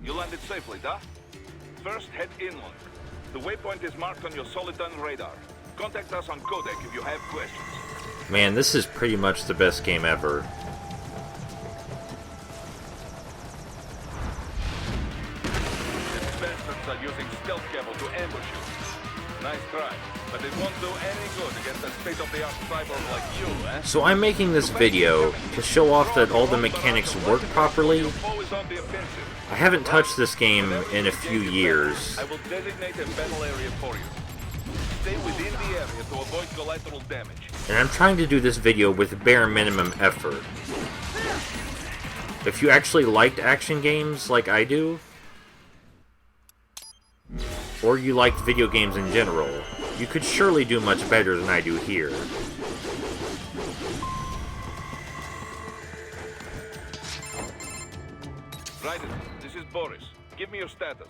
You landed safely, da? First, head inland. The waypoint is marked on your Soliton radar. Contact us on Codec if you have questions. Man, this is pretty much the best game ever. These bastards are using stealth cable to ambush you. Nice try, but it won't do any good against a state-of-the-art cyborg like you, eh? So I'm making this video to show off that all the mechanics work properly. I haven't touched this game in a few years. I will designate a battle area for you. Stay within the area to avoid collateral damage. And I'm trying to do this video with bare minimum effort. If you actually liked action games like I do, or you liked video games in general, you could surely do much better than I do here. Raiden, this is Boris. Give me your status.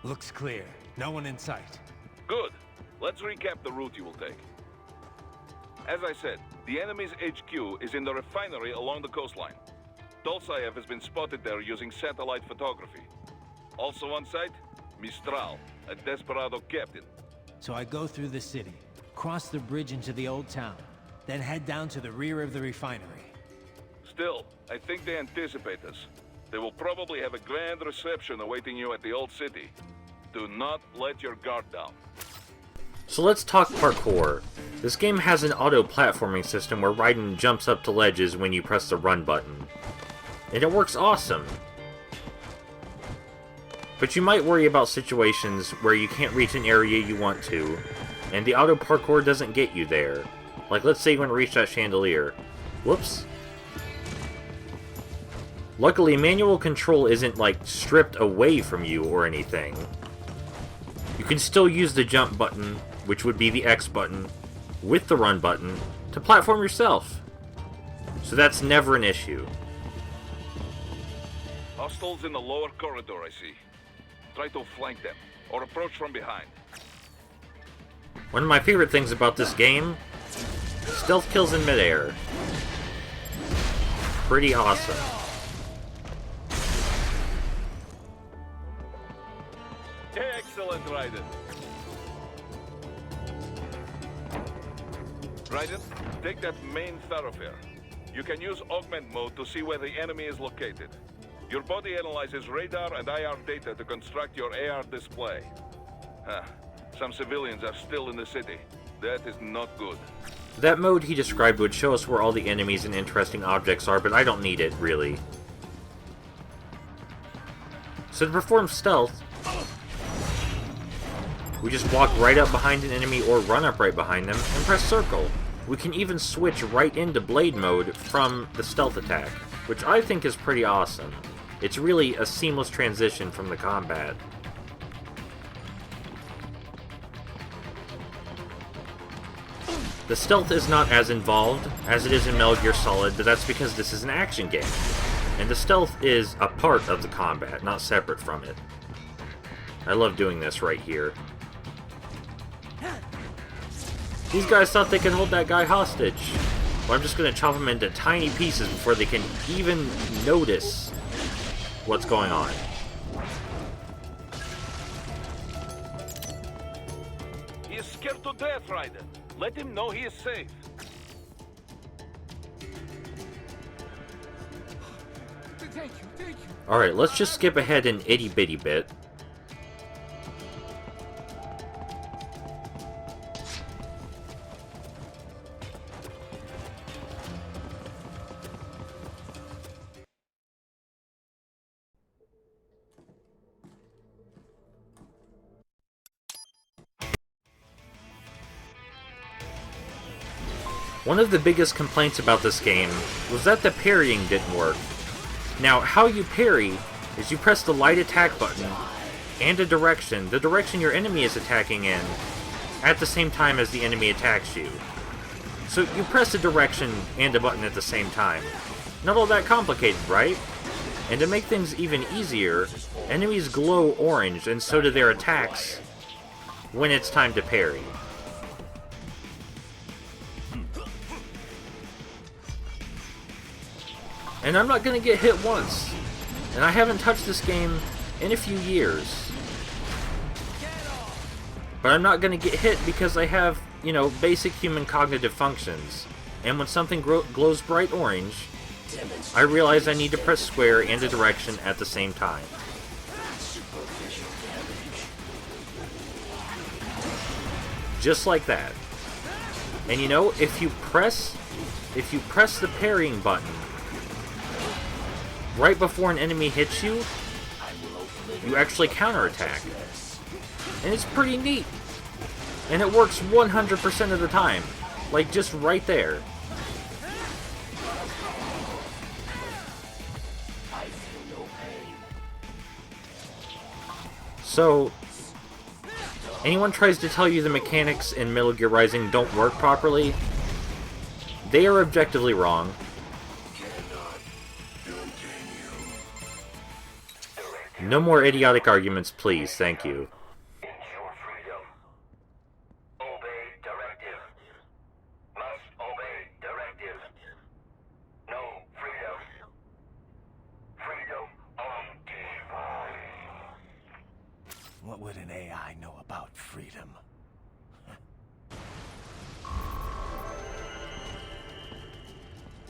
Looks clear. No one in sight. Good. Let's recap the route you will take. As I said, the enemy's HQ is in the refinery along the coastline. Dolzaev has been spotted there using satellite photography. Also on site, Mistral, a desperado captain. So I go through the city, cross the bridge into the old town, then head down to the rear of the refinery. Still, I think they anticipate us. They will probably have a grand reception awaiting you at the old city. Do not let your guard down. So let's talk parkour. This game has an auto-platforming system where Raiden jumps up to ledges when you press the run button. And it works awesome. But you might worry about situations where you can't reach an area you want to, and the auto parkour doesn't get you there. Like, let's say you want to reach that chandelier. Whoops. Luckily, manual control isn't, like, stripped away from you or anything. You can still use the jump button, which would be the X button, with the run button, to platform yourself. So that's never an issue. Hostiles in the lower corridor, I see. Try to flank them, or approach from behind. One of my favorite things about this game, stealth kills in midair. Pretty awesome. Excellent, Raiden. Raiden, take that main thoroughfare. You can use augment mode to see where the enemy is located. Your body analyzes radar and IR data to construct your AR display. Some civilians are still in the city. That is not good. That mode he described would show us where all the enemies and interesting objects are, but I don't need it, really. So to perform stealth, we just walk right up behind an enemy or run up right behind them and press circle. We can even switch right into blade mode from the stealth attack, which I think is pretty awesome. It's really a seamless transition from the combat. The stealth is not as involved as it is in Metal Gear Solid, but that's because this is an action game. And the stealth is a part of the combat, not separate from it. I love doing this right here. These guys thought they could hold that guy hostage. Well, I'm just going to chop him into tiny pieces before they can even notice what's going on. He is scared to death, Raiden. Let him know he is safe. Thank you. Alright, let's just skip ahead an itty-bitty bit. One of the biggest complaints about this game was that the parrying didn't work. Now, how you parry is you press the light attack button and a direction, the direction your enemy is attacking in, at the same time as the enemy attacks you. So you press a direction and a button at the same time. Not all that complicated, right? And to make things even easier, enemies glow orange and so do their attacks when it's time to parry. And I'm not gonna get hit once. And I haven't touched this game in a few years. But I'm not going to get hit because I have, you know, basic human cognitive functions. And when something glows bright orange, I realize I need to press square and a direction at the same time. Just like that. And you know, if you press the parrying button right before an enemy hits you, you actually counterattack. And it's pretty neat. And it works 100% of the time. Like, just right there. So, anyone tries to tell you the mechanics in Metal Gear Rising don't work properly, they are objectively wrong. No more idiotic arguments, please. Thank you. Ensure freedom. Obey directive. Must obey directive. No freedom. Freedom on TV. What would an AI know about freedom?